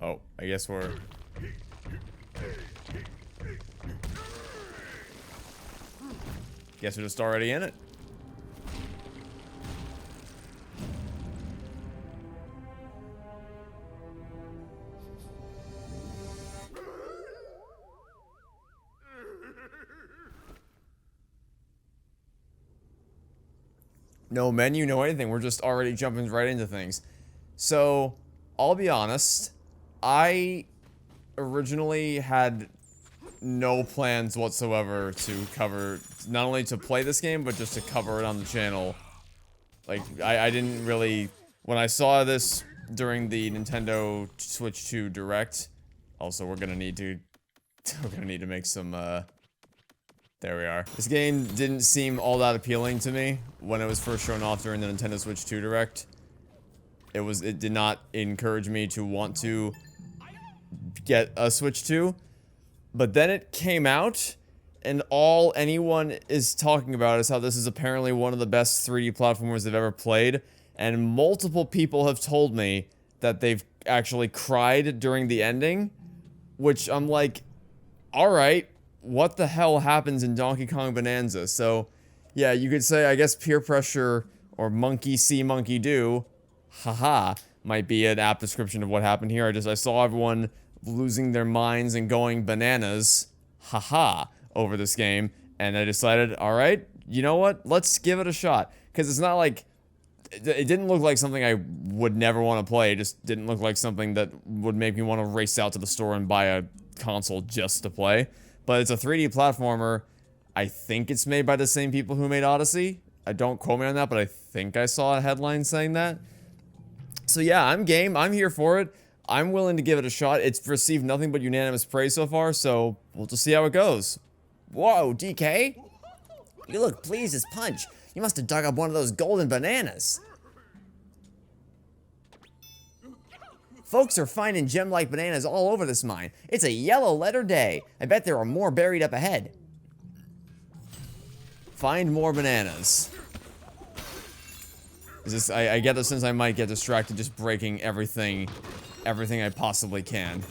Oh, I guess we're... Guess we're just already in it. No menu, no anything. We're just already jumping right into things. So, I'll be honest. I originally had no plans whatsoever to cover, not only to play this game, but just to cover it on the channel. Like, I didn't really, when I saw this during the Nintendo Switch 2 Direct, also we're gonna need to make some, there we are. This game didn't seem all that appealing to me when it was first shown off during the Nintendo Switch 2 Direct. It did not encourage me to want to get a Switch 2. But then it came out, and all anyone is talking about is how this is apparently one of the best 3D platformers they've ever played. And multiple people have told me that they've actually cried during the ending. Which I'm like, alright, what the hell happens in Donkey Kong Bananza? So, yeah, you could say, I guess peer pressure, or monkey see, monkey do, haha, might be an apt description of what happened here. I saw everyone losing their minds and going bananas, haha, over this game, and I decided, alright, you know what, let's give it a shot. Because it's not like, it didn't look like something I would never want to play. It just didn't look like something that would make me want to race out to the store and buy a console just to play. But it's a 3D platformer. I think it's made by the same people who made Odyssey. Don't quote me on that, but I think I saw a headline saying that. So yeah, I'm game. I'm here for it. I'm willing to give it a shot. It's received nothing but unanimous praise so far, so we'll just see how it goes. Whoa, DK? You look pleased as punch. You must have dug up one of those golden bananas. Folks are finding gem-like bananas all over this mine. It's a yellow letter day. I bet there are more buried up ahead. Find more bananas. Is this, I get the sense I might get distracted just breaking everything I possibly can.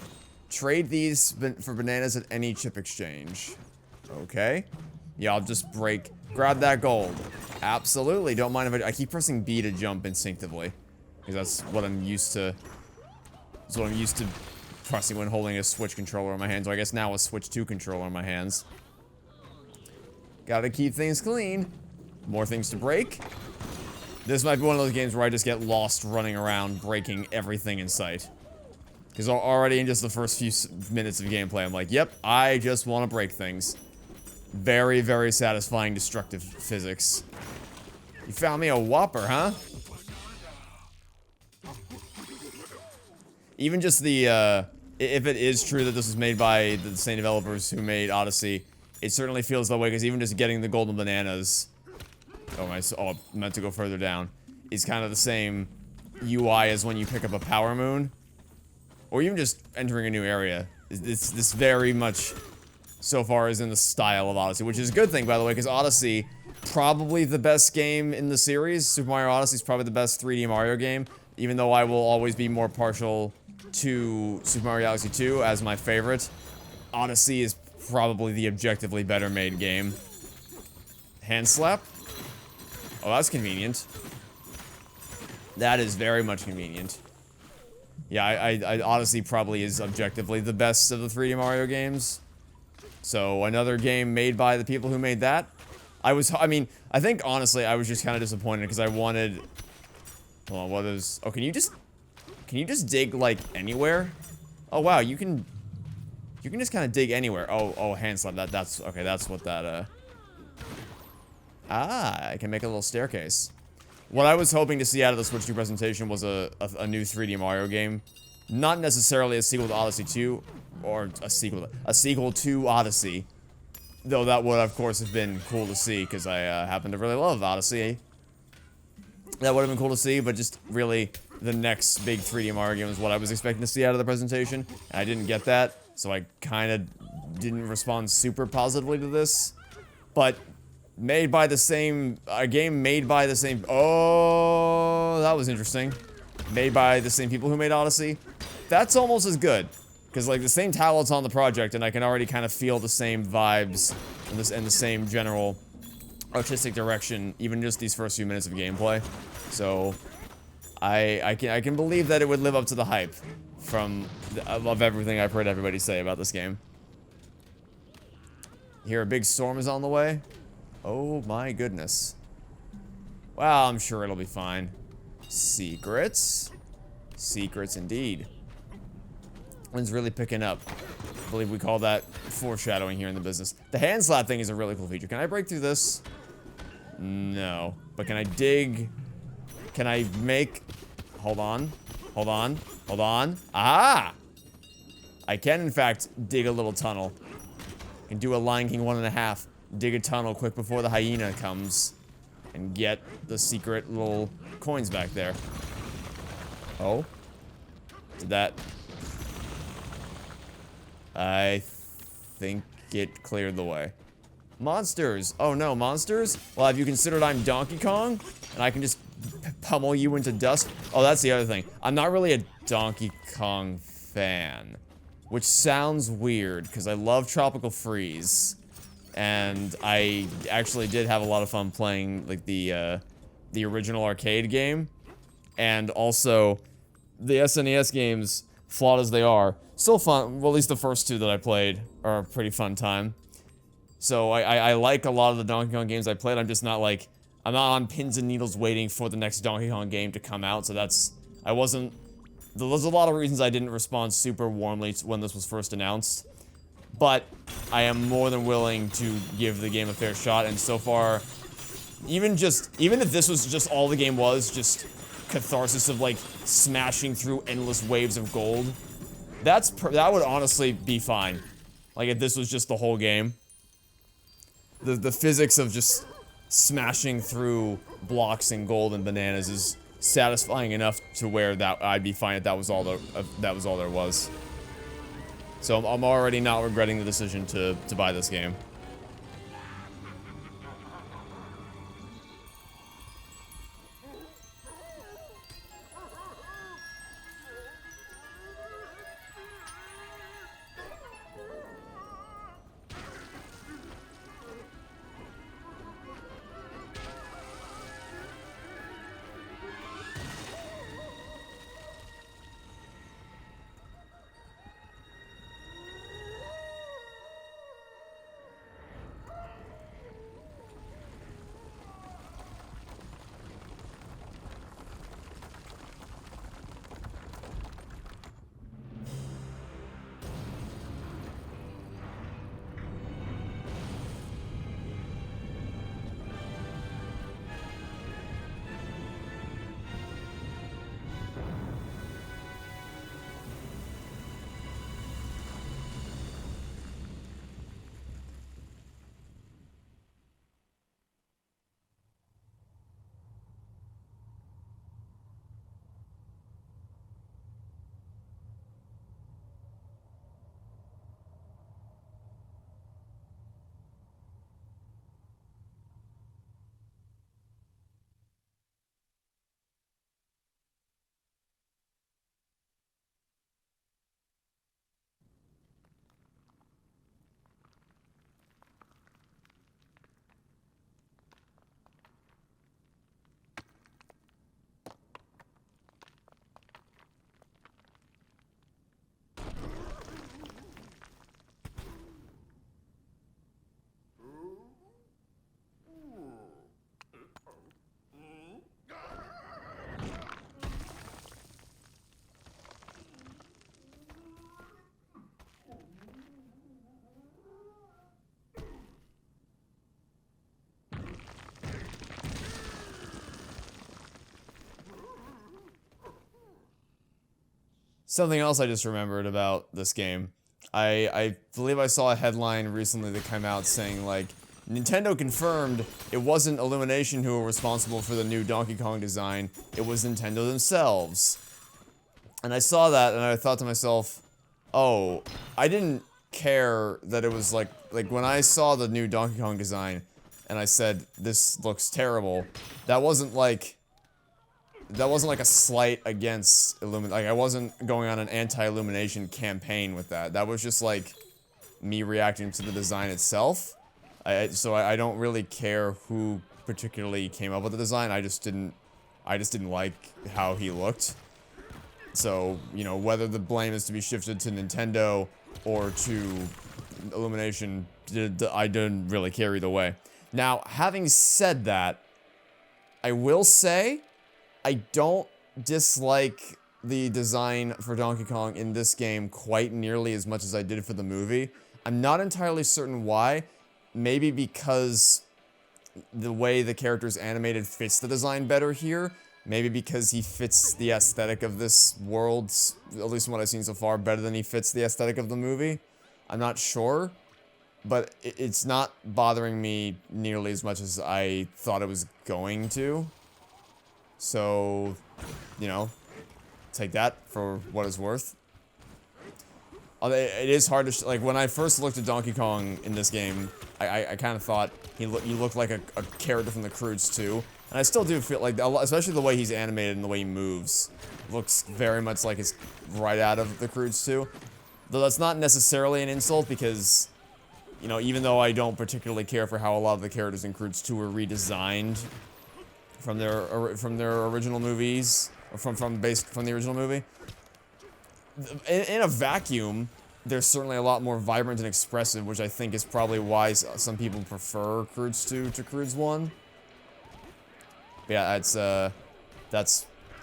Trade these for bananas at any chip exchange. Okay. Yeah, I'll just grab that gold. Absolutely, don't mind if I keep pressing B to jump instinctively. Because that's what I'm used to. That's what I'm used to pressing when holding a Switch controller in my hands. Or I guess now a Switch 2 controller in my hands. Gotta keep things clean. More things to break. This might be one of those games where I just get lost running around, breaking everything in sight. Because already in just the first few minutes of gameplay, I'm like, yep, I just want to break things. Very, very satisfying destructive physics. You found me a whopper, huh? Even just the, if it is true that this was made by the same developers who made Odyssey, it certainly feels that way, because even just getting the golden bananas... Oh, I meant to go further down. Is kind of the same UI as when you pick up a power moon. Or even just entering a new area. This very much, so far, is in the style of Odyssey. Which is a good thing, by the way, because Odyssey, probably the best game in the series. Super Mario Odyssey is probably the best 3D Mario game. Even though I will always be more partial to Super Mario Galaxy 2 as my favorite. Odyssey is probably the objectively better made game. Hand slap? Oh, that's convenient. That is very much convenient. Yeah, I Odyssey probably is objectively the best of the 3D Mario games. So, another game made by the people who made that. I mean, I think, honestly, I was just kind of disappointed because I wanted... Hold on, what is... Oh, can you just dig, like, anywhere? Oh, wow, you can just kind of dig anywhere. Oh, hand slap, that's... Okay, that's what that, Ah, I can make a little staircase. What I was hoping to see out of the Switch 2 presentation was a new 3D Mario game. Not necessarily a sequel to Odyssey 2, or a sequel to Odyssey. Though that would, of course, have been cool to see, because I happen to really love Odyssey. That would have been cool to see, but just really the next big 3D Mario game is what I was expecting to see out of the presentation. And I didn't get that, so I kind of didn't respond super positively to this. But... made by the same, a game made by the same, oh, that was interesting. Made by the same people who made Odyssey. That's almost as good. Because, like, the same tablets on the project, and I can already kind of feel the same vibes and the same general artistic direction, even just these first few minutes of gameplay. So, I can believe that it would live up to the hype of everything I've heard everybody say about this game. Hear a big storm is on the way? Oh my goodness. Well, I'm sure it'll be fine. Secrets? Secrets indeed. Wind's really picking up. I believe we call that foreshadowing here in the business. The hand slap thing is a really cool feature. Can I break through this? No. But can I dig? Can I make... Hold on. Hold on. Hold on. Ah! I can, in fact, dig a little tunnel. I can do a Lion King 1.5. Dig a tunnel quick before the hyena comes. And get the secret little coins back there. Oh? Did that... I think it cleared the way. Monsters! Oh no, monsters? Well, have you considered I'm Donkey Kong? And I can just pummel you into dust? Oh, that's the other thing. I'm not really a Donkey Kong fan. Which sounds weird, because I love Tropical Freeze. And I actually did have a lot of fun playing, like, the original arcade game. And also, the SNES games, flawed as they are, still fun. Well, at least the first two that I played are a pretty fun time. So I like a lot of the Donkey Kong games I played. I'm just not like, I'm not on pins and needles waiting for the next Donkey Kong game to come out. So there's a lot of reasons I didn't respond super warmly when this was first announced. But I am more than willing to give the game a fair shot. And so far, even if this was just all the game was, just catharsis of like smashing through endless waves of gold, that would honestly be fine. Like if this was just the whole game. The physics of just smashing through blocks and gold and bananas is satisfying enough to where that I'd be fine if that was all there was. So I'm already not regretting the decision to buy this game. Something else I just remembered about this game. I believe I saw a headline recently that came out saying, like, Nintendo confirmed it wasn't Illumination who were responsible for the new Donkey Kong design, it was Nintendo themselves. And I saw that and I thought to myself, oh, I didn't care that it was like when I saw the new Donkey Kong design and I said, this looks terrible, that wasn't like, that wasn't like a slight against like I wasn't going on an anti-illumination campaign with that. That was just like me reacting to the design itself. So I don't really care who particularly came up with the design. I just didn't like how he looked. So, you know, whether the blame is to be shifted to Nintendo or to Illumination, I didn't really care either way. Now, having said that, I will say I don't dislike the design for Donkey Kong in this game quite nearly as much as I did for the movie. I'm not entirely certain why. Maybe because the way the character is animated fits the design better here. Maybe because he fits the aesthetic of this world, at least from what I've seen so far, better than he fits the aesthetic of the movie. I'm not sure. But it's not bothering me nearly as much as I thought it was going to. So, you know, take that for what it's worth. It is hard to, like, when I first looked at Donkey Kong in this game, I kind of thought he looked like a character from the Croods 2. And I still do feel like, especially the way he's animated and the way he moves, looks very much like it's right out of the Croods 2. Though that's not necessarily an insult because, you know, even though I don't particularly care for how a lot of the characters in Croods 2 were redesigned from their original movies, or from the original movie, in a vacuum, they're certainly a lot more vibrant and expressive, which I think is probably why some people prefer Croods 2 to Croods 1. But yeah, I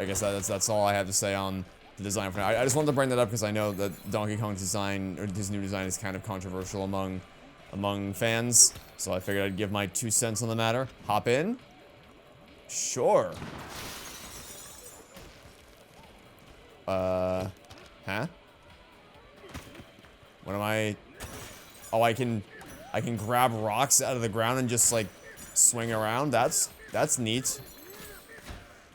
guess that's all I have to say on the design for now. I just wanted to bring that up because I know that Donkey Kong's design, or his new design, is kind of controversial among fans, so I figured I'd give my 2 cents on the matter. Hop in? Sure. Huh? What am I... Oh, I can grab rocks out of the ground and just, like, swing around? That's neat.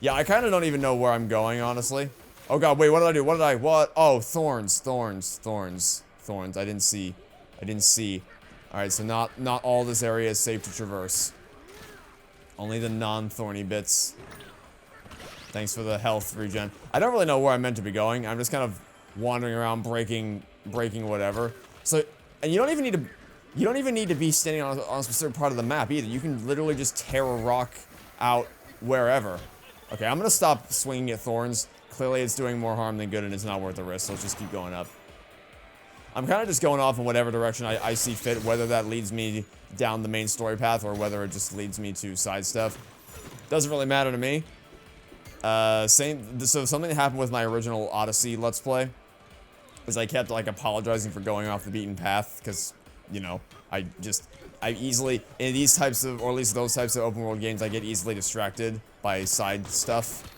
Yeah, I kind of don't even know where I'm going, honestly. Oh god, wait, what did I do? What? Oh, thorns. I didn't see. Alright, so not all this area is safe to traverse. Only the non-thorny bits. Thanks for the health regen. I don't really know where I'm meant to be going. I'm just kind of wandering around breaking whatever. So, and you don't even need to be standing on a specific part of the map either. You can literally just tear a rock out wherever. Okay, I'm gonna stop swinging at thorns. Clearly it's doing more harm than good and it's not worth the risk, so let's just keep going up. I'm kind of just going off in whatever direction I see fit, whether that leads me down the main story path or whether it just leads me to side stuff. Doesn't really matter to me. So something that happened with my original Odyssey Let's Play is I kept, like, apologizing for going off the beaten path, because, you know, I easily, in these types of, or at least those types of open world games, I get easily distracted by side stuff.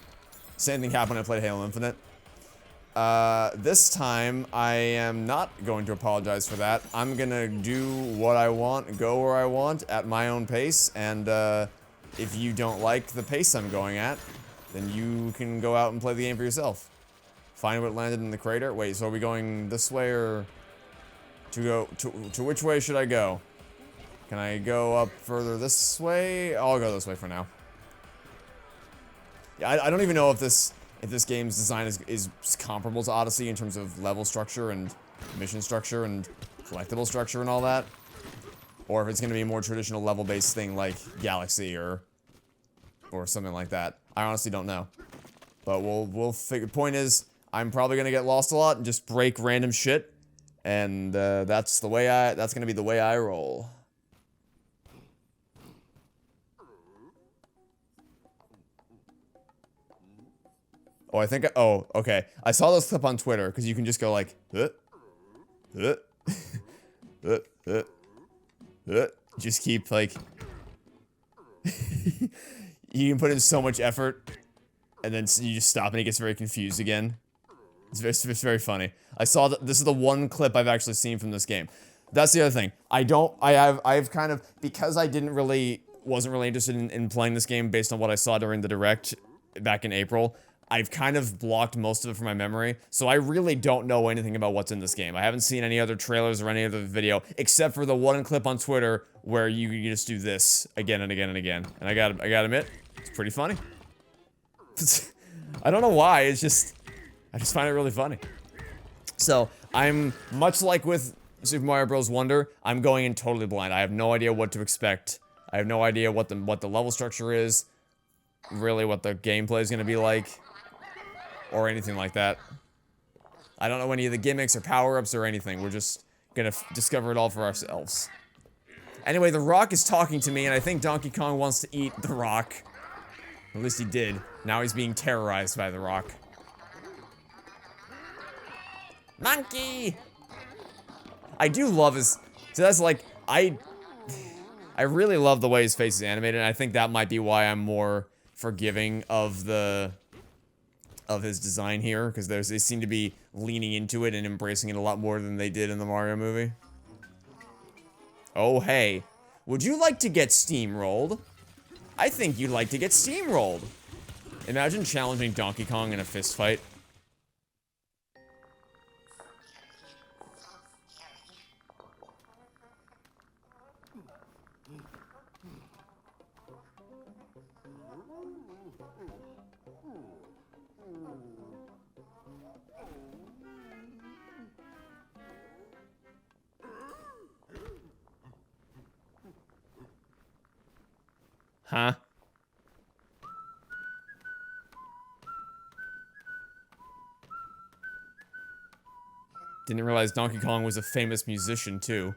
Same thing happened when I played Halo Infinite. This time, I am not going to apologize for that. I'm gonna do what I want, go where I want, at my own pace, and, if you don't like the pace I'm going at, then you can go out and play the game for yourself. Find what landed in the crater. Wait, so are we going this way, or to which way should I go? Can I go up further this way? I'll go this way for now. Yeah, I don't even know if this game's design is comparable to Odyssey in terms of level structure and mission structure and collectible structure and all that, or if it's going to be a more traditional level-based thing like Galaxy or something like that. I honestly don't know, but we'll figure. Point is, I'm probably going to get lost a lot and just break random shit, and that's going to be the way I roll. Oh, I think, oh, okay. I saw this clip on Twitter, because you can just go like, just keep, like, you can put in so much effort, and then you just stop and he gets very confused again. It's very funny. I saw that, this is the one clip I've actually seen from this game. That's the other thing. I've kind of, because I wasn't really interested in playing this game based on what I saw during the Direct back in April, I've kind of blocked most of it from my memory, so I really don't know anything about what's in this game. I haven't seen any other trailers or any other video, except for the one clip on Twitter where you just do this again and again and again. And I gotta admit, it's pretty funny. I don't know why, it's just... I just find it really funny. So, I'm, much like with Super Mario Bros. Wonder, I'm going in totally blind. I have no idea what to expect. I have no idea what the level structure is. Really what the gameplay is going to be like. Or anything like that. I don't know any of the gimmicks or power-ups or anything. We're just gonna discover it all for ourselves. Anyway, the rock is talking to me, and I think Donkey Kong wants to eat the rock. At least he did. Now he's being terrorized by the rock. Monkey! I do love his... So that's like... I really love the way his face is animated, and I think that might be why I'm more forgiving of his design here, because they seem to be leaning into it and embracing it a lot more than they did in the Mario movie. Oh, hey. Would you like to get steamrolled? I think you'd like to get steamrolled. Imagine challenging Donkey Kong in a fist fight. Huh? Didn't realize Donkey Kong was a famous musician, too.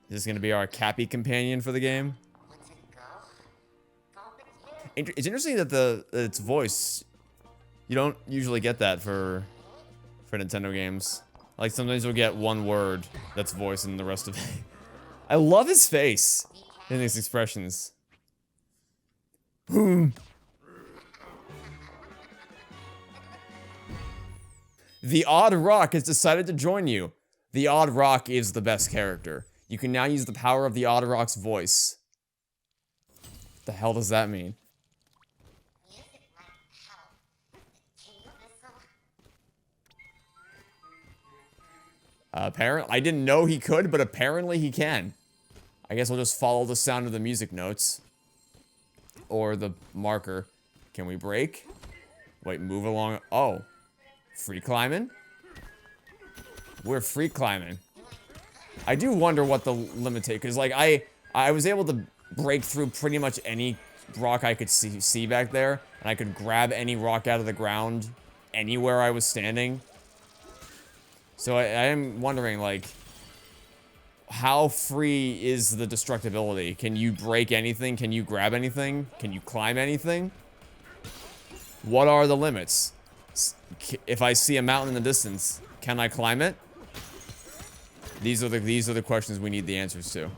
Is this gonna be our Cappy companion for the game? It's interesting that its voice, you don't usually get that for Nintendo games. Like sometimes you'll get one word that's voice and the rest of it. I love his face and his expressions. The Odd Rock has decided to join you. The Odd Rock is the best character. You can now use the power of the Odd Rock's voice. What the hell does that mean? Apparently, I didn't know he could, but apparently he can. I guess we'll just follow the sound of the music notes. Or the marker. Can we break? Wait, move along. Oh. Free climbing? We're free climbing. I do wonder what the limitation, because like I was able to break through pretty much any rock I could see back there, and I could grab any rock out of the ground anywhere I was standing. So I am wondering, like, how free is the destructibility? Can you break anything? Can you grab anything? Can you climb anything? What are the limits? If I see a mountain in the distance, can I climb it? These are the questions we need the answers to.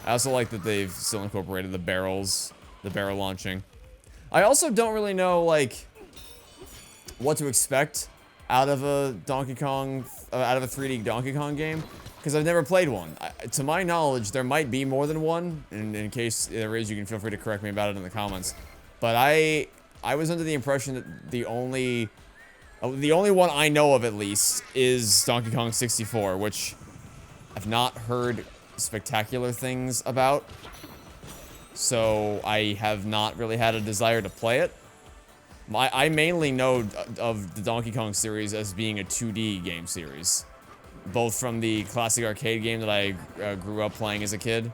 I also like that they've still incorporated the barrels, the barrel launching. I also don't really know, like, what to expect out of a Donkey Kong, out of a 3D Donkey Kong game, because I've never played one. To my knowledge, there might be more than one, and in case there is, you can feel free to correct me about it in the comments. But I was under the impression that the only one I know of, at least, is Donkey Kong 64, which I've not heard spectacular things about. So I have not really had a desire to play it. I mainly know of the Donkey Kong series as being a 2D game series. Both from the classic arcade game that I grew up playing as a kid,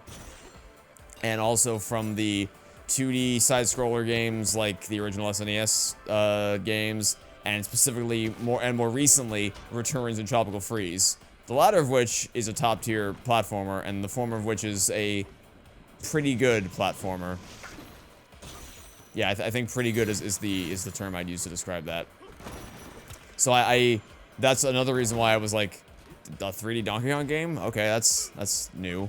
and also from the 2D side-scroller games like the original SNES games, and specifically more recently, Returns and Tropical Freeze. The latter of which is a top-tier platformer, and the former of which is a pretty good platformer. Yeah, I think pretty good is the term I'd use to describe that. So that's another reason why I was like, a 3D Donkey Kong game? Okay, that's new.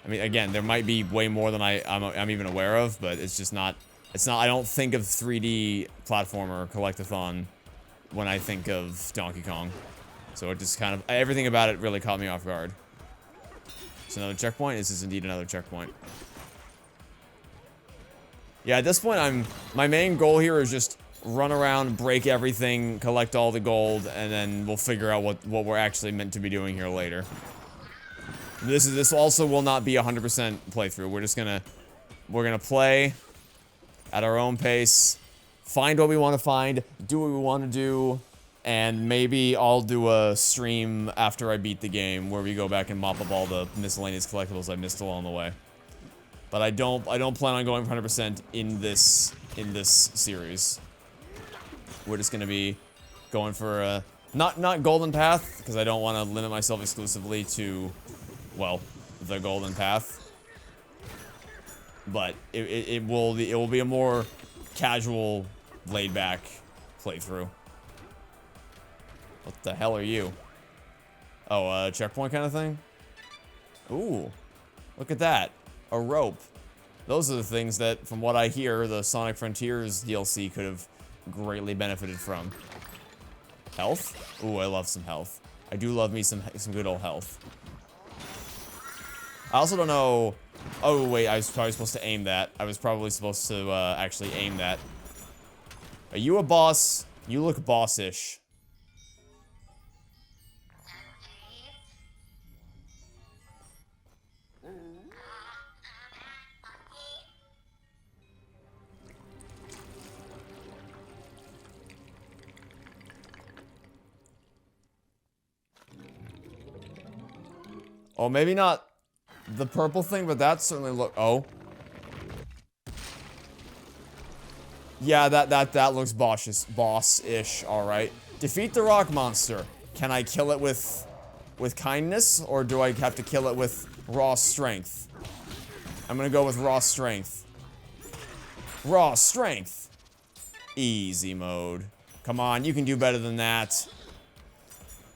I mean, again, there might be way more than I'm even aware of, but it's just not. I don't think of 3D platformer collectathon when I think of Donkey Kong. So it just kind of, everything about it really caught me off guard. It's another checkpoint. This is indeed another checkpoint. Yeah, at this point, my main goal here is just run around, break everything, collect all the gold, and then we'll figure out what we're actually meant to be doing here later. This also will not be a 100% playthrough. We're gonna play at our own pace, find what we want to find, do what we want to do, and maybe I'll do a stream after I beat the game where we go back and mop up all the miscellaneous collectibles I missed along the way. But I don't plan on going 100% in this series. We're just gonna be going for a not golden path, because I don't want to limit myself exclusively to, well, the golden path. But it will be a more casual, laid back playthrough. What the hell are you? Oh, checkpoint kind of thing? Ooh, look at that. A rope. Those are the things that, from what I hear, the Sonic Frontiers DLC could have greatly benefited from. Health? Ooh, I love some health. I do love me some good old health. I also don't know... Oh, wait, I was probably supposed to aim that. I was probably supposed to, actually aim that. Are you a boss? You look boss-ish. Oh, maybe not the purple thing, but that certainly look. Oh, yeah, that looks boss-ish. All right, defeat the rock monster. Can I kill it with kindness, or do I have to kill it with raw strength? I'm gonna go with raw strength. Raw strength. Easy mode. Come on, you can do better than that.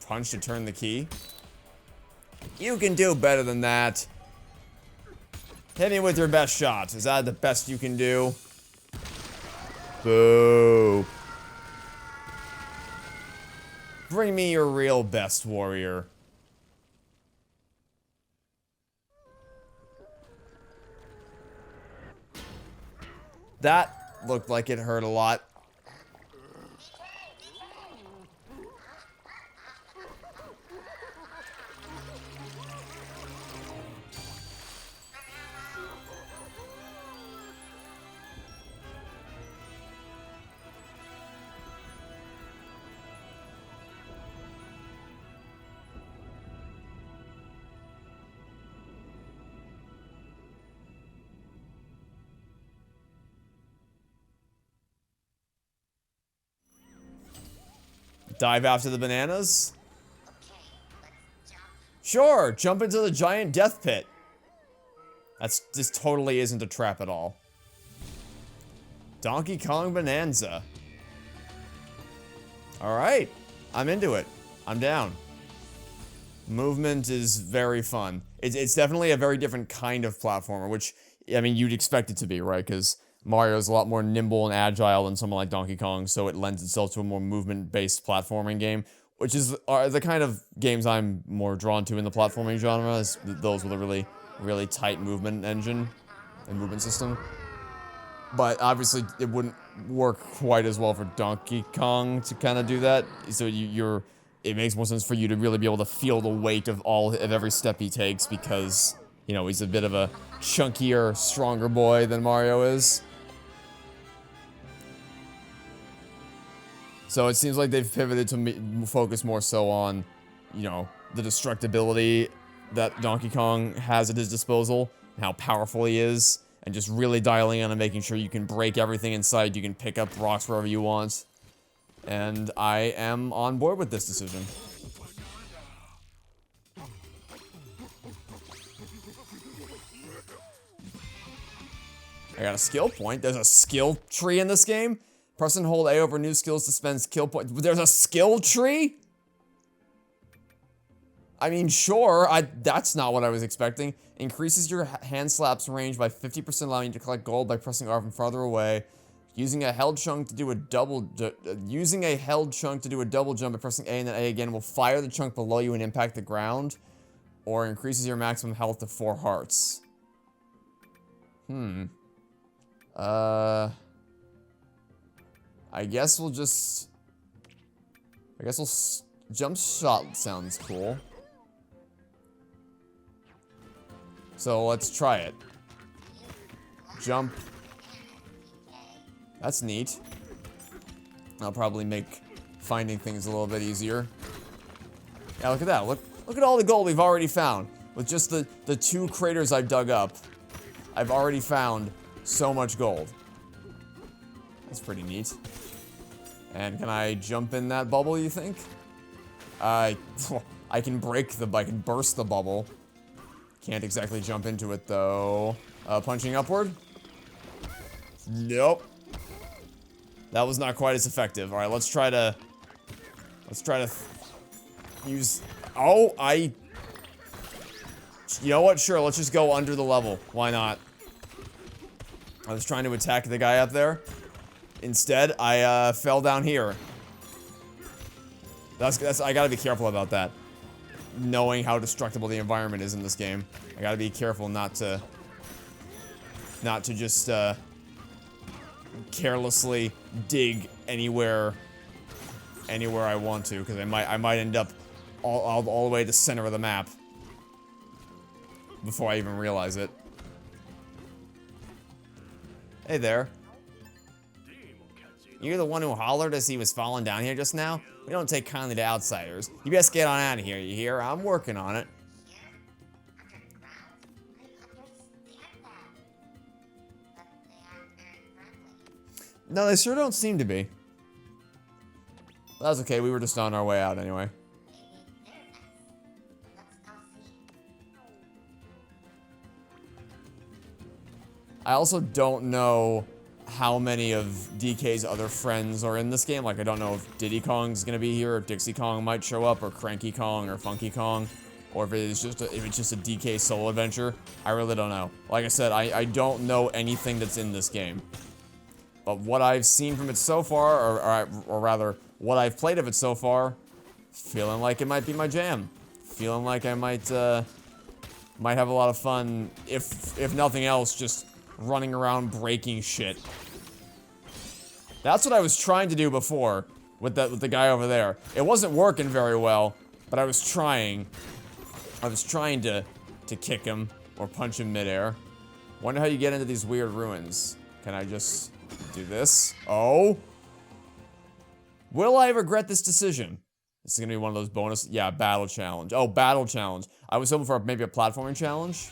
Punch to turn the key. You can do better than that. Hit me with your best shot. Is that the best you can do? Boo. Bring me your real best, warrior. That looked like it hurt a lot. Dive after the bananas? Sure, jump into the giant death pit. This totally isn't a trap at all. Donkey Kong Bananza. Alright, I'm into it. I'm down. Movement is very fun. It's definitely a very different kind of platformer, which, I mean, you'd expect it to be, right? Because Mario's a lot more nimble and agile than someone like Donkey Kong, so it lends itself to a more movement-based platforming game, which is the kind of games I'm more drawn to in the platforming genre, is those with a really, really tight movement engine and movement system. But obviously, it wouldn't work quite as well for Donkey Kong to kind of do that, so it makes more sense for you to really be able to feel the weight of every step he takes, because, you know, he's a bit of a chunkier, stronger boy than Mario is. So it seems like they've pivoted to focus more so on, you know, the destructibility that Donkey Kong has at his disposal, and how powerful he is, and just really dialing in and making sure you can break everything in sight, you can pick up rocks wherever you want. And I am on board with this decision. I got a skill point. There's a skill tree in this game? Press and hold A over new skills to spend skill points. There's a skill tree? I mean, sure, that's not what I was expecting. Increases your hand slaps range by 50%, allowing you to collect gold by pressing R from farther away. Using a held chunk to do a double jump by pressing A and then A again will fire the chunk below you and impact the ground. Or increases your maximum health to 4 hearts. I guess we'll just... jump shot sounds cool. So let's try it. Jump. That's neat. That'll probably make finding things a little bit easier. Yeah, look at that. Look at all the gold we've already found. With just the 2 craters I've dug up, I've already found so much gold. That's pretty neat. And can I jump in that bubble, you think? I can burst the bubble. Can't exactly jump into it, though. Punching upward? Nope. That was not quite as effective. Alright, let's try to use... Oh, you know what? Sure, let's just go under the level. Why not? I was trying to attack the guy up there. Instead, I fell down here. I gotta be careful about that. Knowing how destructible the environment is in this game. I gotta be careful not to just, carelessly dig anywhere I want to, because I might end up all the way to the center of the map before I even realize it. Hey there. You're the one who hollered as he was falling down here just now? We don't take kindly to outsiders. You best get on out of here, you hear? I'm working on it. No, they sure don't seem to be. That's okay, we were just on our way out anyway. I also don't know how many of DK's other friends are in this game. Like, I don't know if Diddy Kong's gonna be here, or Dixie Kong might show up, or Cranky Kong, or Funky Kong, or if it's just a DK solo adventure. I really don't know. Like I said, I don't know anything that's in this game. But what I've seen from it so far, or rather, what I've played of it so far, feeling like it might be my jam. Feeling like I might have a lot of fun, if nothing else, just running around breaking shit. That's what I was trying to do before with the guy over there. It wasn't working very well, but I was trying. I was trying to kick him or punch him midair. Wonder how you get into these weird ruins. Can I just do this? Oh. Will I regret this decision? This is gonna be one of those bonus, yeah, battle challenge. Oh, battle challenge. I was hoping for maybe a platforming challenge.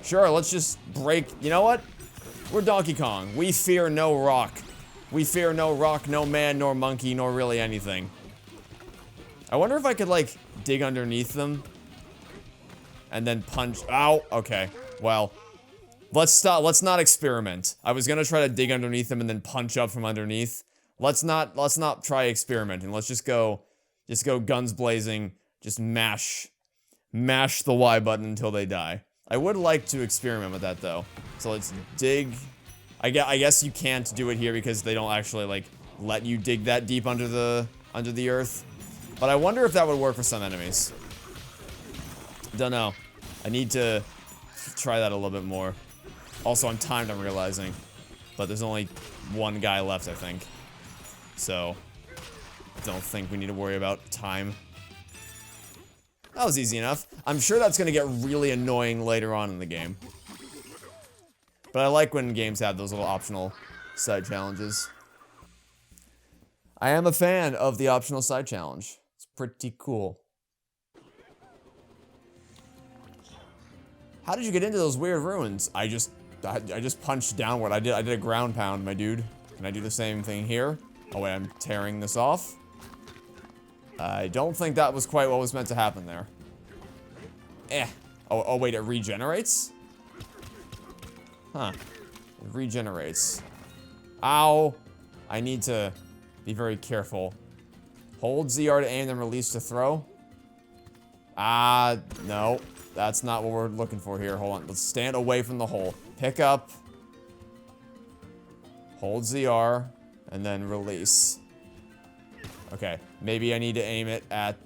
Sure, let's just break, you know what? We're Donkey Kong. We fear no rock. We fear no rock, no man, nor monkey, nor really anything. I wonder if I could, like, dig underneath them. And then punch, ow, okay. Well, let's not experiment. I was gonna try to dig underneath them and then punch up from underneath. Let's not try experimenting. Let's just go guns blazing, just mash the Y button until they die. I would like to experiment with that though. So let's dig. I guess you can't do it here because they don't actually like let you dig that deep under the earth. But I wonder if that would work for some enemies. Don't know. I need to try that a little bit more. Also, I'm timed, I'm realizing. But there's only one guy left, I think. So, don't think we need to worry about time. That was easy enough. I'm sure that's gonna get really annoying later on in the game. But I like when games have those little optional side challenges. I am a fan of the optional side challenge. It's pretty cool. How did you get into those weird ruins? I just punched downward. I did a ground pound, my dude. Can I do the same thing here? Oh wait, I'm tearing this off. I don't think that was quite what was meant to happen there. Eh. Oh wait, it regenerates? Huh. It regenerates. Ow. I need to be very careful. Hold ZR to aim, then release to throw. Ah, no. That's not what we're looking for here. Hold on. Let's stand away from the hole. Pick up. Hold ZR. And then release. Okay. Maybe I need to aim it at,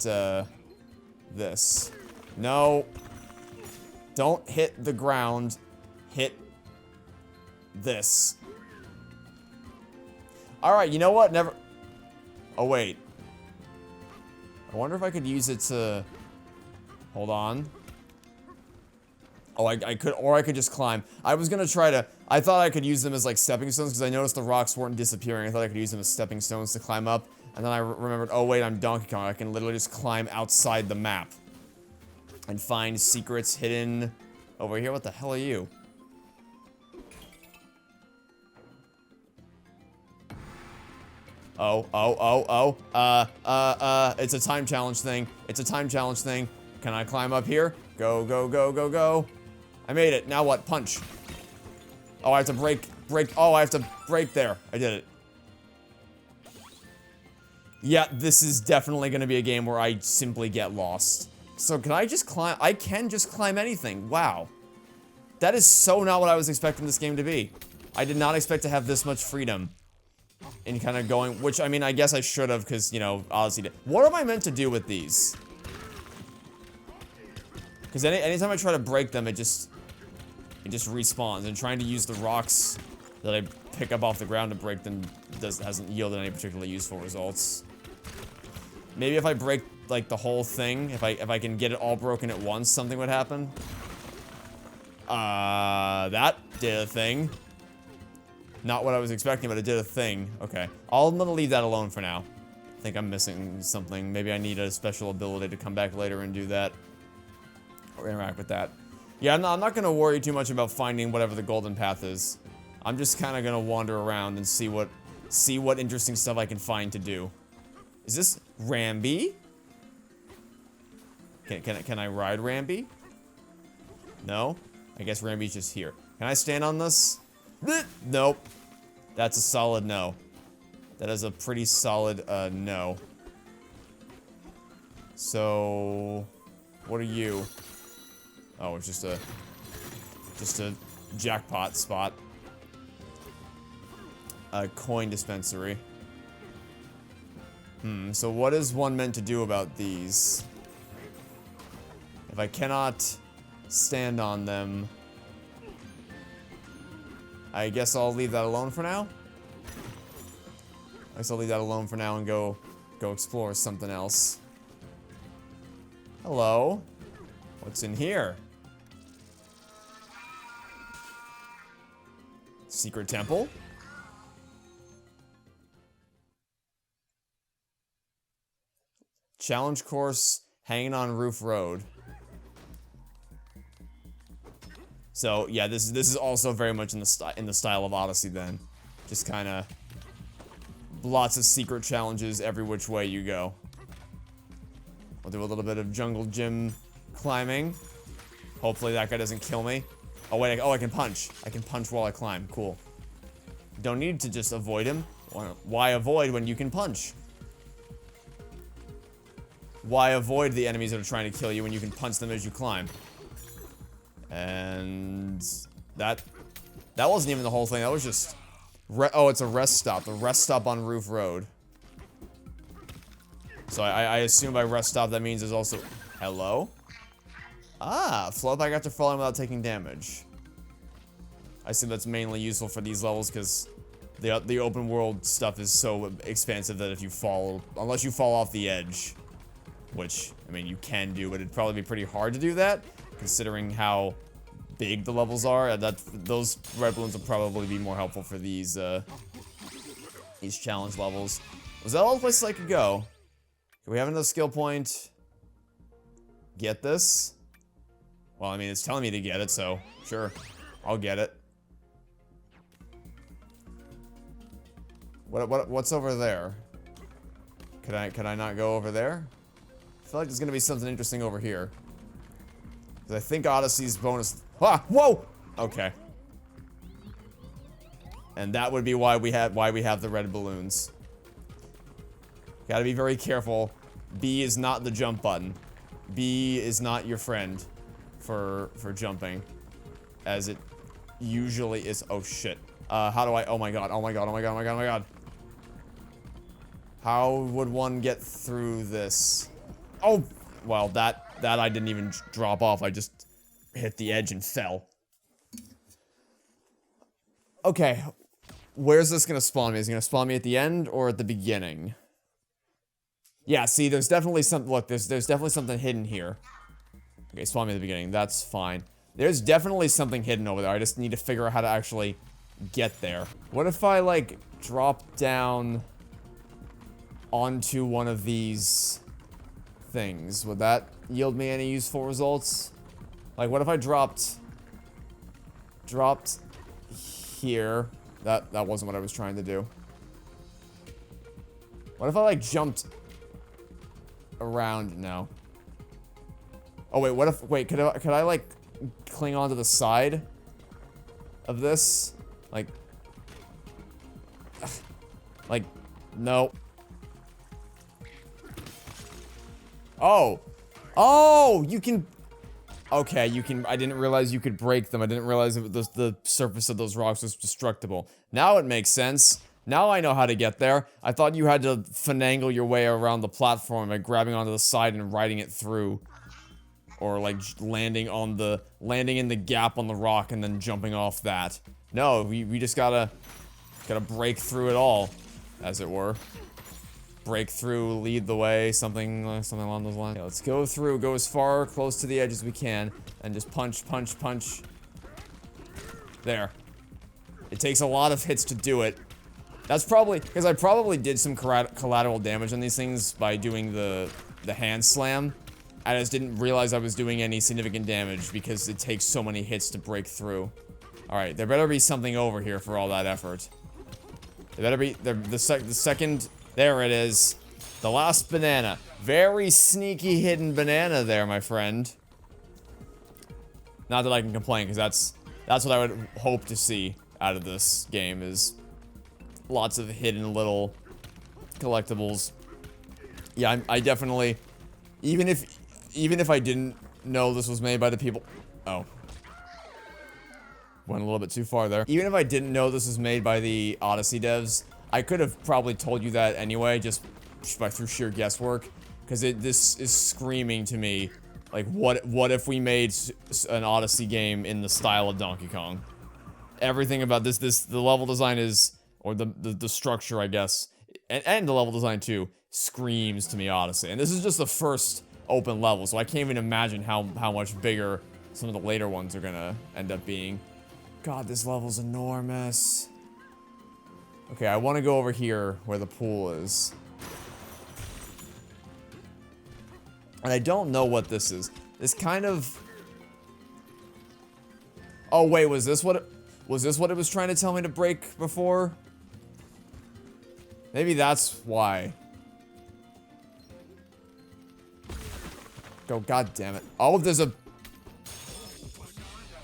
this. No. Don't hit the ground. Hit this. Alright, you know what? Never... Oh, wait. I wonder if I could use it to... Hold on. Oh, I could... Or I could just climb. I was gonna try to... I thought I could use them as, like, stepping stones, because I noticed the rocks weren't disappearing. I thought I could use them as stepping stones to climb up. And then I remembered, oh, wait, I'm Donkey Kong. I can literally just climb outside the map. And find secrets hidden over here. What the hell are you? It's a time challenge thing. It's a time challenge thing. Can I climb up here? Go, go, go, go, go. I made it. Now what? Punch. Oh, I have to break. Oh, I have to break there. I did it. Yeah, this is definitely going to be a game where I simply get lost. So can I just climb? I can just climb anything. Wow. That is so not what I was expecting this game to be. I did not expect to have this much freedom in kind of going, which, I mean, I guess I should have, because, you know, Odyssey did. What am I meant to do with these? Because anytime I try to break them, it just respawns. And trying to use the rocks that I pick up off the ground to break them hasn't yielded any particularly useful results. Maybe if I break, like, the whole thing, if I can get it all broken at once, something would happen. That did a thing. Not what I was expecting, but it did a thing. Okay. I'm gonna leave that alone for now. I think I'm missing something. Maybe I need a special ability to come back later and do that. Or interact with that. Yeah, I'm not gonna worry too much about finding whatever the golden path is. I'm just kind of gonna wander around and see what interesting stuff I can find to do. Is this Rambi? Can I ride Rambi? No? I guess Rambi's just here. Can I stand on this? Nope. That's a solid no. That is a pretty solid, no. So... What are you? Oh, it's just a jackpot spot. A coin dispensary. So what is one meant to do about these? If I cannot stand on them, I guess I'll leave that alone for now. I guess I'll leave that alone for now and go explore something else. Hello. What's in here? Secret temple? Challenge course hanging on Roof Road. So yeah, this is also very much in the style of Odyssey then. Just kind of lots of secret challenges every which way you go. I'll do a little bit of jungle gym climbing. Hopefully that guy doesn't kill me. Oh wait, I can punch. I can punch while I climb. Cool. Don't need to just avoid him. Why avoid when you can punch? Why avoid the enemies that are trying to kill you when you can punch them as you climb? And that wasn't even the whole thing. That was just... oh, it's a rest stop. The rest stop on Roof Road. So I assume by rest stop that means there's also... Hello? Ah, float back after falling without taking damage. I assume that's mainly useful for these levels because the open world stuff is so expansive that if you fall... Unless you fall off the edge, which, I mean, you can do, but it'd probably be pretty hard to do that, considering how big the levels are. Those red balloons will probably be more helpful for these challenge levels. Was that all the places I could go? Can we have another skill point? Get this? Well, I mean, it's telling me to get it, so sure, I'll get it. What's over there? Can I not go over there? I feel like there's gonna be something interesting over here. Because I think Odyssey's bonus... Ah! Whoa! Okay. And that would be why we have the red balloons. Gotta be very careful. B is not the jump button. B is not your friend for jumping. As it usually is. Oh shit. How do I... Oh my god, oh my god, oh my god, oh my god, oh my god. How would one get through this? Oh! Well, that I didn't even drop off. I just hit the edge and fell. Okay. Where's this gonna spawn me? Is it gonna spawn me at the end or at the beginning? Yeah, see, there's definitely some- look, there's definitely something hidden here. Okay, spawn me at the beginning. That's fine. There's definitely something hidden over there. I just need to figure out how to actually get there. What if I, like, drop down onto one of these things? Would that yield me any useful results? Like, what if I dropped here? That wasn't what I was trying to do. What if I, like, jumped around? No. Oh, wait, what if, wait, could I, like, cling onto the side of this? Like, no. Oh. Oh, you can, okay, you can, I didn't realize you could break them. I didn't realize that the surface of those rocks was destructible. Now it makes sense. Now I know how to get there. I thought you had to finagle your way around the platform by grabbing onto the side and riding it through. Or, like, landing in the gap on the rock and then jumping off that. No, we just gotta break through it all, as it were. Break through, lead the way, something along those lines. Yeah, let's go through, go as far close to the edge as we can, and just punch, punch, punch. There. It takes a lot of hits to do it. That's probably, because I probably did some collateral damage on these things by doing the hand slam. I just didn't realize I was doing any significant damage because it takes so many hits to break through. Alright, there better be something over here for all that effort. There better be, the second, there it is. The last banana. Very sneaky hidden banana there, my friend. Not that I can complain, because that's what I would hope to see out of this game, is lots of hidden little collectibles. Yeah, I definitely, even if I didn't know this was made by the people, oh. Went a little bit too far there. Even if I didn't know this was made by the Odyssey devs, I could have probably told you that anyway, just through sheer guesswork. Because this is screaming to me, like, what if we made an Odyssey game in the style of Donkey Kong? Everything about the level design is, or the structure, I guess, and the level design too, screams to me Odyssey. And this is just the first open level, so I can't even imagine how much bigger some of the later ones are gonna end up being. God, this level's enormous. Okay, I want to go over here where the pool is. And I don't know what this is. This kind of... Oh, wait, was this what it was trying to tell me to break before? Maybe that's why. Go, god damn it. Oh,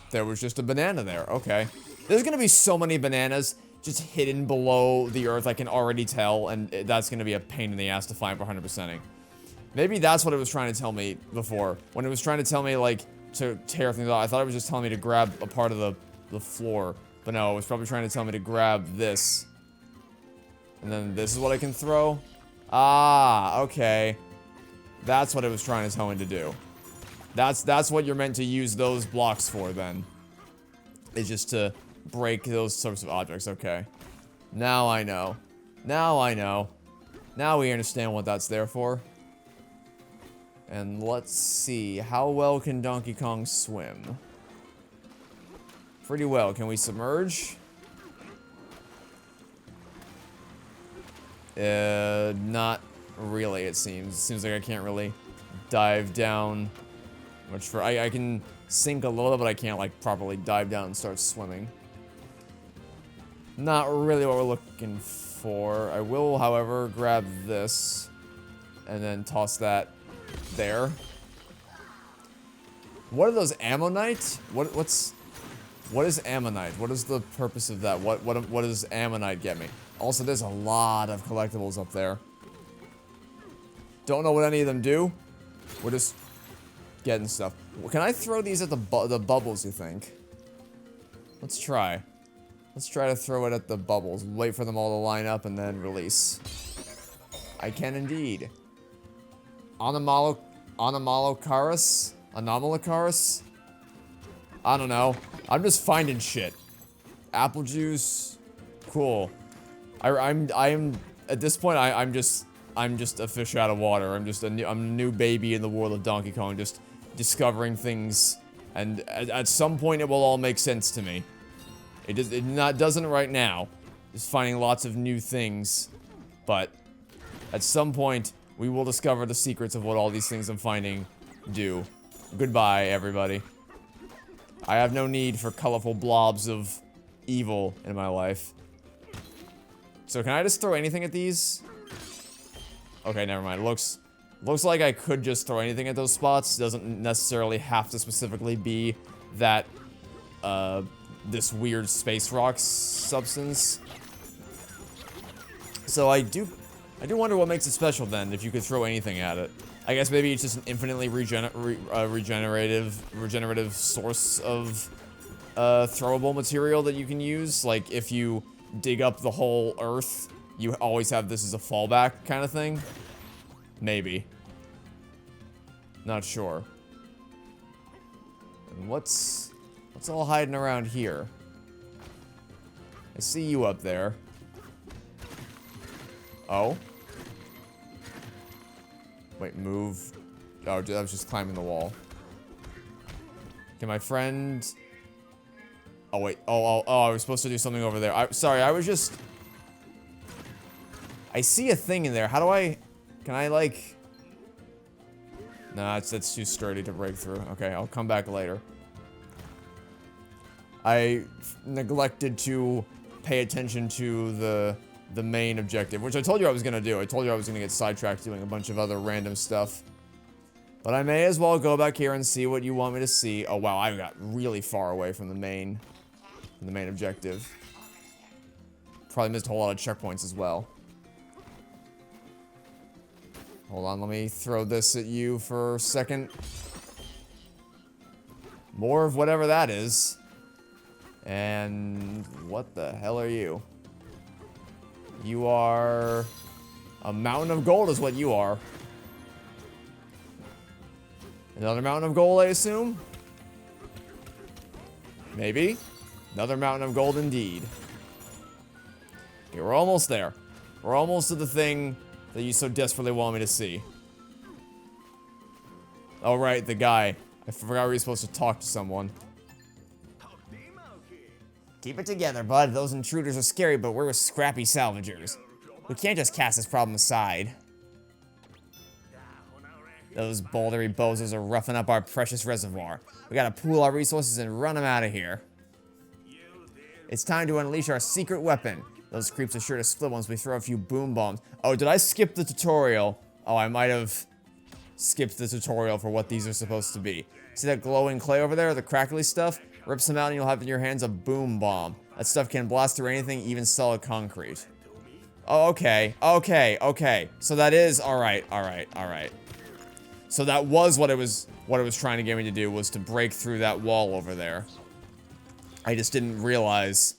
there was just a banana there. Okay. There's gonna be so many bananas just hidden below the earth, I can already tell, and that's gonna be a pain in the ass to find for 100%ing. Maybe that's what it was trying to tell me before. When it was trying to tell me, like, to tear things off, I thought it was just telling me to grab a part of the floor. But no, it was probably trying to tell me to grab this. And then this is what I can throw? Ah, okay. That's what it was trying to tell me to do. That's what you're meant to use those blocks for, then. It's just to break those sorts of objects, okay. Now I know. Now I know. Now we understand what that's there for. And let's see, how well can Donkey Kong swim? Pretty well. Can we submerge? Not really, it seems. It seems like I can't really dive down much for... I can sink a little, but I can't, like, properly dive down and start swimming. Not really what we're looking for. I will, however, grab this and then toss that there. What are those, ammonite? What is ammonite? What is the purpose of that? What does ammonite get me? Also, there's a lot of collectibles up there. Don't know what any of them do. We're just getting stuff. Can I throw these at the bubbles, you think? Let's try. Let's try to throw it at the bubbles. Wait for them all to line up and then release. I can indeed. Anomalocaris? I don't know. I'm just finding shit. Apple juice. Cool. I'm at this point I'm just a fish out of water. I'm a new baby in the world of Donkey Kong, just discovering things, and at some point it will all make sense to me. Doesn't right now. Just finding lots of new things, but at some point we will discover the secrets of what all these things I'm finding do. Goodbye, everybody. I have no need for colorful blobs of evil in my life. So can I just throw anything at these? Okay, never mind. Looks like I could just throw anything at those spots. Doesn't necessarily have to specifically be that, this weird space rock substance. So I do wonder what makes it special then, if you could throw anything at it. I guess maybe it's just an infinitely regenerative source of throwable material that you can use. Like, if you dig up the whole earth, you always have this as a fallback kind of thing. Maybe. Not sure. And what's all hiding around here? I see you up there. Oh. Wait, move. Oh, I was just climbing the wall. Can my friend... Oh, wait. Oh, I was supposed to do something over there. Sorry, I was just... I see a thing in there. How do I... Can I, like... Nah, that's too sturdy to break through. Okay, I'll come back later. I neglected to pay attention to the main objective, which I told you I was gonna do. I told you I was gonna get sidetracked doing a bunch of other random stuff. But I may as well go back here and see what you want me to see. Oh wow, I got really far away from the main objective. Probably missed a whole lot of checkpoints as well. Hold on, let me throw this at you for a second. More of whatever that is. And what the hell are you? You are a mountain of gold is what you are. Another mountain of gold, I assume? Maybe. Another mountain of gold indeed. Okay, we're almost there. We're almost to the thing that you so desperately want me to see. Oh, right, the guy. I forgot we were supposed to talk to someone. Keep it together, bud. Those intruders are scary, but we're scrappy salvagers. We can't just cast this problem aside. Those bouldery bozos are roughing up our precious reservoir. We gotta pool our resources and run them out of here. It's time to unleash our secret weapon. Those creeps are sure to split once we throw a few boom bombs. Oh, did I skip the tutorial? Oh, I might have skipped the tutorial for what these are supposed to be. See that glowing clay over there, the crackly stuff? Rip some out and you'll have in your hands a boom bomb. That stuff can blast through anything, even solid concrete. Oh, okay. So that is... Alright. So that was what it was trying to get me to do, was to break through that wall over there. I just didn't realize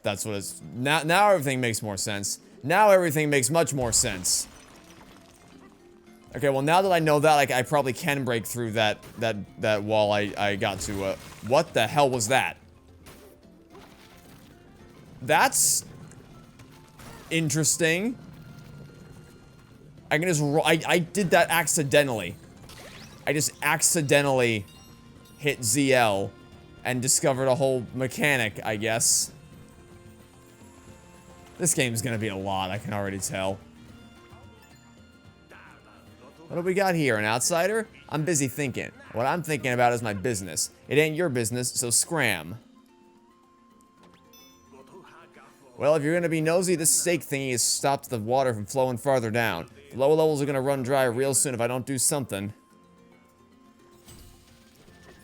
that's what it's... Now everything makes more sense. Now everything makes much more sense. Okay, well now that I know that, like, I probably can break through that wall I got to, what the hell was that? That's... interesting. I can just I did that accidentally. I just accidentally hit ZL and discovered a whole mechanic, I guess. This game's gonna be a lot, I can already tell. What do we got here, an outsider? I'm busy thinking. What I'm thinking about is my business. It ain't your business, so scram. Well, if you're gonna be nosy, this stake thingy has stopped the water from flowing farther down. The lower levels are gonna run dry real soon if I don't do something.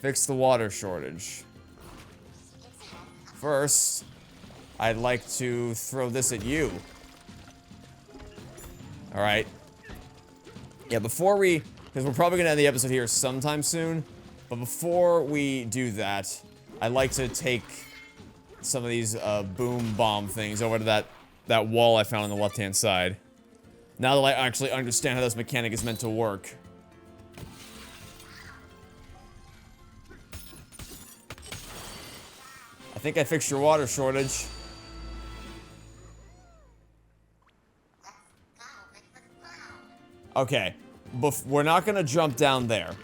Fix the water shortage. First, I'd like to throw this at you. Alright. Yeah, before we... because we're probably gonna end the episode here sometime soon. But before we do that, I'd like to take some of these boom bomb things over to that wall I found on the left-hand side. Now that I actually understand how this mechanic is meant to work. I think I fixed your water shortage. Okay, we're not gonna jump down there.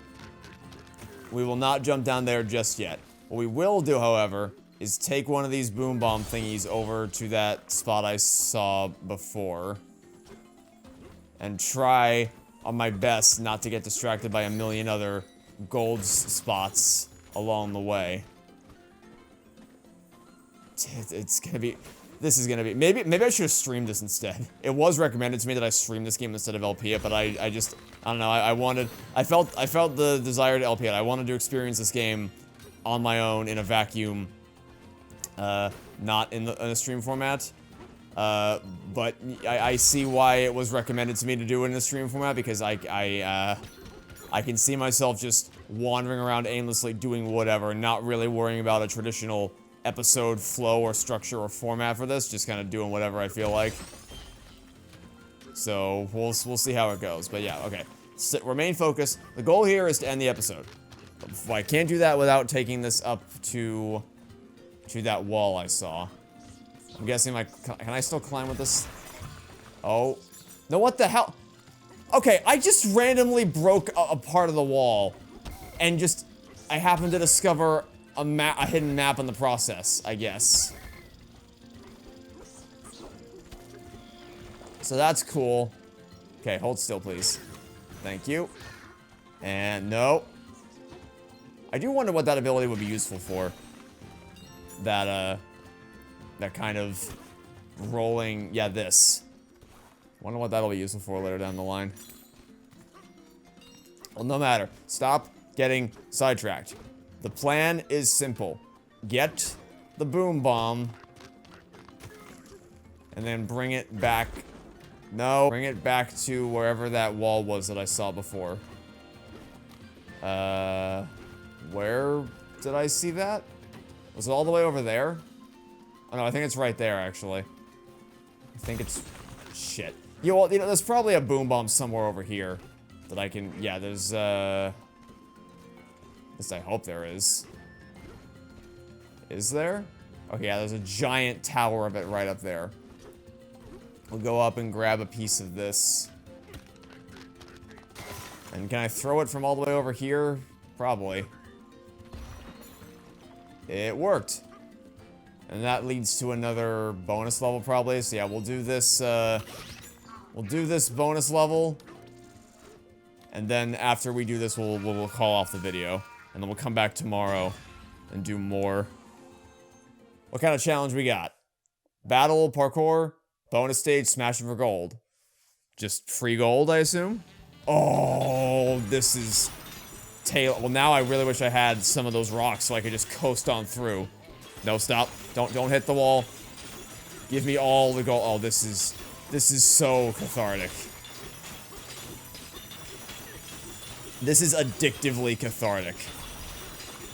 We will not jump down there just yet. What we will do, however, is take one of these boom bomb thingies over to that spot I saw before. And try on my best not to get distracted by a million other gold spots along the way. It's gonna be... This is gonna be... Maybe I should have streamed this instead. It was recommended to me that I stream this game instead of LP it, but I just... I don't know, I felt the desire to LP it. I wanted to experience this game on my own in a vacuum. Not in a stream format. But I see why it was recommended to me to do it in a stream format, because I can see myself just wandering around aimlessly doing whatever, not really worrying about a traditional episode flow or structure or format for this, just kind of doing whatever I feel like. So, we'll see how it goes, but yeah, okay. Remain focused. The goal here is to end the episode. But I can't do that without taking this up to that wall I saw. I'm guessing can I still climb with this? Oh. No, what the hell? Okay, I just randomly broke a part of the wall. And I happened to discover a hidden map in the process, I guess. So that's cool. Okay, hold still, please. Thank you. And no. I do wonder what that ability would be useful for. That kind of rolling, yeah, this. Wonder what that'll be useful for later down the line. Well, no matter. Stop getting sidetracked. The plan is simple. Get the boom bomb. And then bring it back. No, bring it back to wherever that wall was that I saw before. Where did I see that? Was it all the way over there? Oh no, I think it's right there, actually. I think it's... Shit. You know, there's probably a boom bomb somewhere over here that I can... Yeah, there's, at least I hope there is. Is there? Okay, yeah, there's a giant tower of it right up there. We'll go up and grab a piece of this. And can I throw it from all the way over here? Probably. It worked. And that leads to another bonus level, probably. So yeah, we'll do this bonus level. And then after we do this, we'll call off the video. And then we'll come back tomorrow and do more. What kind of challenge we got? Battle, parkour, bonus stage, smashing for gold. Just free gold, I assume? Oh, this is... Well, now I really wish I had some of those rocks so I could just coast on through. No, stop. Don't hit the wall. Give me all the gold. Oh, this is so cathartic. This is addictively cathartic.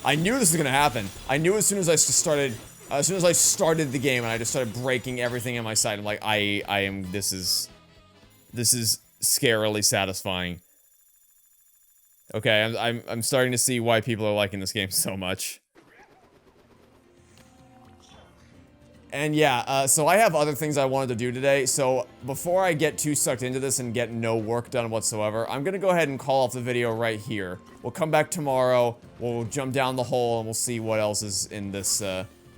I knew this was gonna happen. I knew as soon as I started the game and I just started breaking everything in my sight. I'm like, this is scarily satisfying. Okay, I'm starting to see why people are liking this game so much. And yeah, so I have other things I wanted to do today, so before I get too sucked into this and get no work done whatsoever, I'm gonna go ahead and call off the video right here. We'll come back tomorrow, we'll jump down the hole, and we'll see what else is in this,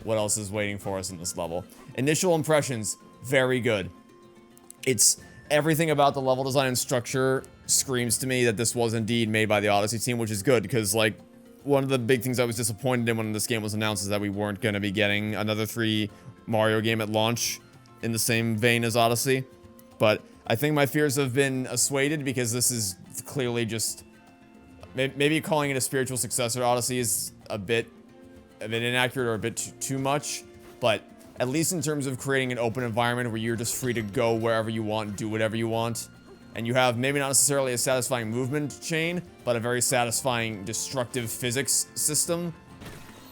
what else is waiting for us in this level. Initial impressions, very good. It's everything about the level design and structure screams to me that this was indeed made by the Odyssey team, which is good, because, like, one of the big things I was disappointed in when this game was announced is that we weren't going to be getting another 3 Mario game at launch in the same vein as Odyssey. But I think my fears have been assuaded, because this is clearly just... Maybe calling it a spiritual successor to Odyssey is a bit inaccurate or a bit too much, but at least in terms of creating an open environment where you're just free to go wherever you want, do whatever you want, and you have maybe not necessarily a satisfying movement chain, but a very satisfying destructive physics system.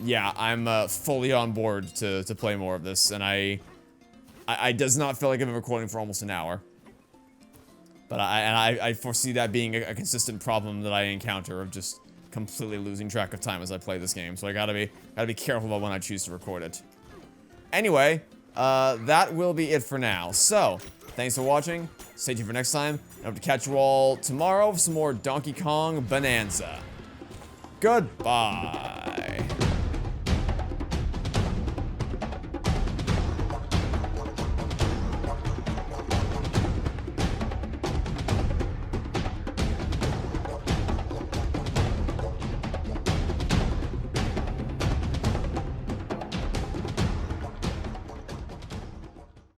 Yeah, I'm fully on board to play more of this, and I does not feel like I've been recording for almost an hour. But I foresee that being a consistent problem that I encounter, of just completely losing track of time as I play this game, so I gotta be careful about when I choose to record it. Anyway, that will be it for now. So, thanks for watching. Stay tuned for next time. I hope to catch you all tomorrow for some more Donkey Kong Bananza. Goodbye.